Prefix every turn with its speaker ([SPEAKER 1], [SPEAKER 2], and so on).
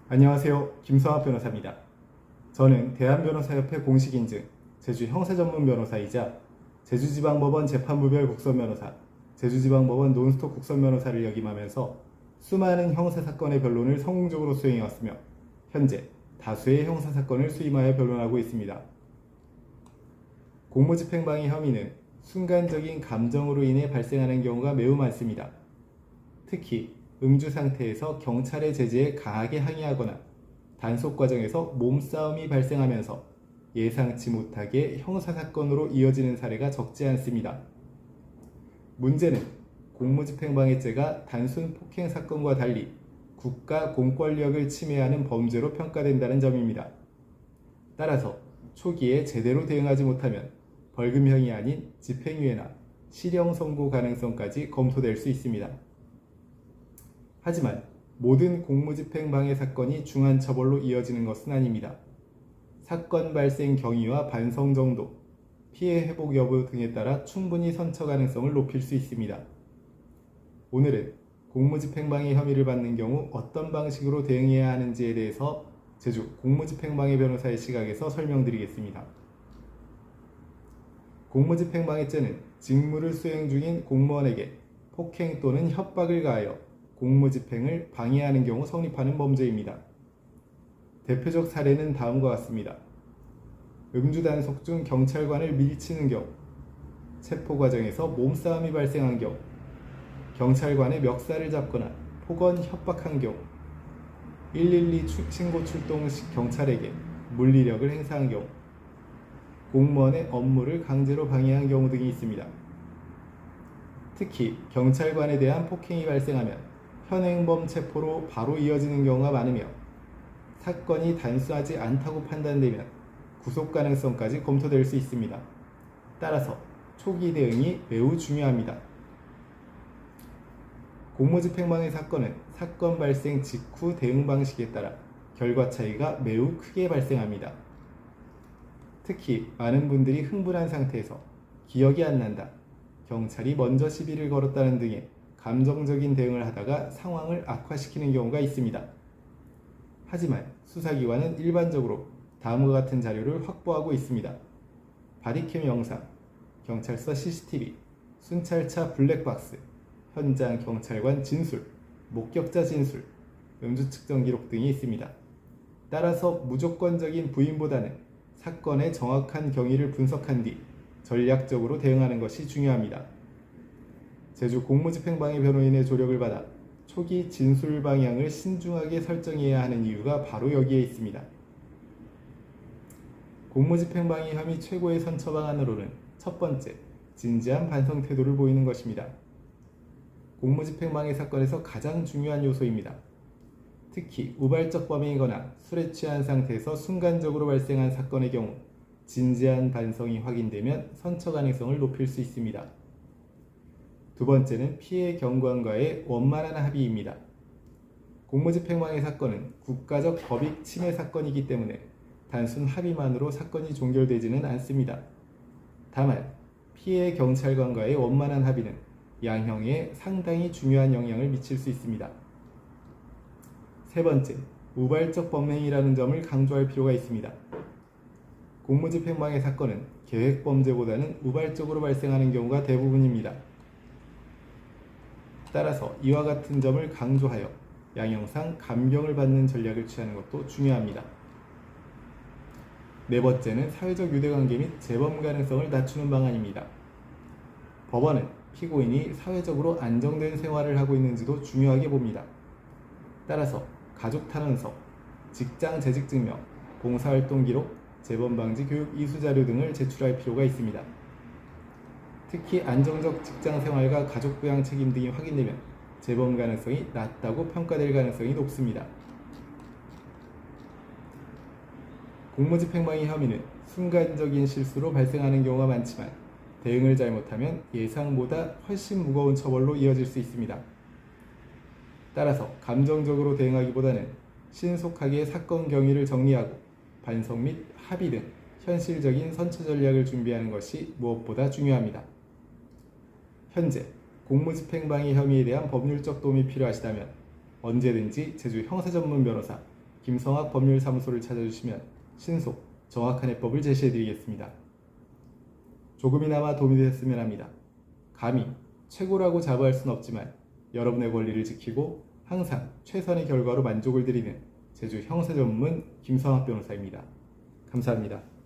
[SPEAKER 1] 안녕하세요. 김성학 변호사입니다. 저는 대한변호사협회 공식인증 제주 형사전문변호사이자 제주지방법원 재판부별 국선변호사, 제주지방법원 논스톱 국선변호사를 역임하면서 수많은 형사사건의 변론을 성공적으로 수행해왔으며 현재 다수의 형사사건을 수임하여 변론하고 있습니다. 공무집행방해 혐의는 순간적인 감정으로 인해 발생하는 경우가 매우 많습니다. 특히 음주 상태에서 경찰의 제재에 강하게 항의하거나 단속 과정에서 몸싸움이 발생하면서 예상치 못하게 형사사건으로 이어지는 사례가 적지 않습니다. 문제는 공무집행방해죄가 단순 폭행 사건과 달리 국가 공권력을 침해하는 범죄로 평가된다는 점입니다. 따라서 초기에 제대로 대응하지 못하면 벌금형이 아닌 집행유예나 실형 선고 가능성까지 검토될 수 있습니다. 하지만 모든 공무집행방해 사건이 중한 처벌로 이어지는 것은 아닙니다. 사건 발생 경위와 반성 정도, 피해 회복 여부 등에 따라 충분히 선처 가능성을 높일 수 있습니다. 오늘은 공무집행방해 혐의를 받는 경우 어떤 방식으로 대응해야 하는지에 대해서 제주 공무집행방해 변호사의 시각에서 설명드리겠습니다. 공무집행방해죄는 직무를 수행 중인 공무원에게 폭행 또는 협박을 가하여 공무집행을 방해하는 경우 성립하는 범죄입니다. 대표적 사례는 다음과 같습니다. 음주 단속 중 경찰관을 밀치는 경우, 체포 과정에서 몸싸움이 발생한 경우, 경찰관의 멱살을 잡거나 폭언 협박한 경우, 112 신고 출동 시 경찰에게 물리력을 행사한 경우, 공무원의 업무를 강제로 방해한 경우 등이 있습니다. 특히 경찰관에 대한 폭행이 발생하면 현행범 체포로 바로 이어지는 경우가 많으며 사건이 단순하지 않다고 판단되면 구속 가능성까지 검토될 수 있습니다. 따라서 초기 대응이 매우 중요합니다. 공무집행방해 사건은 사건 발생 직후 대응 방식에 따라 결과 차이가 매우 크게 발생합니다. 특히 많은 분들이 흥분한 상태에서 기억이 안 난다, 경찰이 먼저 시비를 걸었다는 등의 감정적인 대응을 하다가 상황을 악화시키는 경우가 있습니다. 하지만 수사기관은 일반적으로 다음과 같은 자료를 확보하고 있습니다. 바디캠 영상, 경찰서 CCTV, 순찰차 블랙박스, 현장 경찰관 진술, 목격자 진술, 음주 측정 기록 등이 있습니다. 따라서 무조건적인 부인보다는 사건의 정확한 경위를 분석한 뒤 전략적으로 대응하는 것이 중요합니다. 제주 공무집행방해 변호인의 조력을 받아 초기 진술 방향을 신중하게 설정해야 하는 이유가 바로 여기에 있습니다. 공무집행방해 혐의 최고의 선처 방안으로는 첫 번째, 진지한 반성 태도를 보이는 것입니다. 공무집행방해 사건에서 가장 중요한 요소입니다. 특히 우발적 범행이거나 술에 취한 상태에서 순간적으로 발생한 사건의 경우 진지한 반성이 확인되면 선처 가능성을 높일 수 있습니다. 두 번째는 피해 경관과의 원만한 합의입니다. 공무집행방해 사건은 국가적 법익 침해 사건이기 때문에 단순 합의만으로 사건이 종결되지는 않습니다. 다만 피해 경찰관과의 원만한 합의는 양형에 상당히 중요한 영향을 미칠 수 있습니다. 세 번째, 우발적 범행이라는 점을 강조할 필요가 있습니다. 공무집행방해 사건은 계획범죄보다는 우발적으로 발생하는 경우가 대부분입니다. 따라서 이와 같은 점을 강조하여 양형상 감경을 받는 전략을 취하는 것도 중요합니다. 네 번째는 사회적 유대관계 및 재범 가능성을 낮추는 방안입니다. 법원은 피고인이 사회적으로 안정된 생활을 하고 있는지도 중요하게 봅니다. 따라서 가족 탄원서, 직장 재직 증명, 봉사활동 기록, 재범 방지 교육 이수 자료 등을 제출할 필요가 있습니다. 특히 안정적 직장 생활과 가족 부양 책임 등이 확인되면 재범 가능성이 낮다고 평가될 가능성이 높습니다. 공무집행방해 혐의는 순간적인 실수로 발생하는 경우가 많지만 대응을 잘못하면 예상보다 훨씬 무거운 처벌로 이어질 수 있습니다. 따라서 감정적으로 대응하기보다는 신속하게 사건 경위를 정리하고 반성 및 합의 등 현실적인 선처 전략을 준비하는 것이 무엇보다 중요합니다. 현재 공무집행방해 혐의에 대한 법률적 도움이 필요하시다면 언제든지 제주 형사전문 변호사 김성학 법률사무소를 찾아주시면 신속, 정확한 해법을 제시해드리겠습니다. 조금이나마 도움이 되셨으면 합니다. 감히 최고라고 자부할 수는 없지만 여러분의 권리를 지키고 항상 최선의 결과로 만족을 드리는 제주 형사 전문 김성학 변호사입니다. 감사합니다.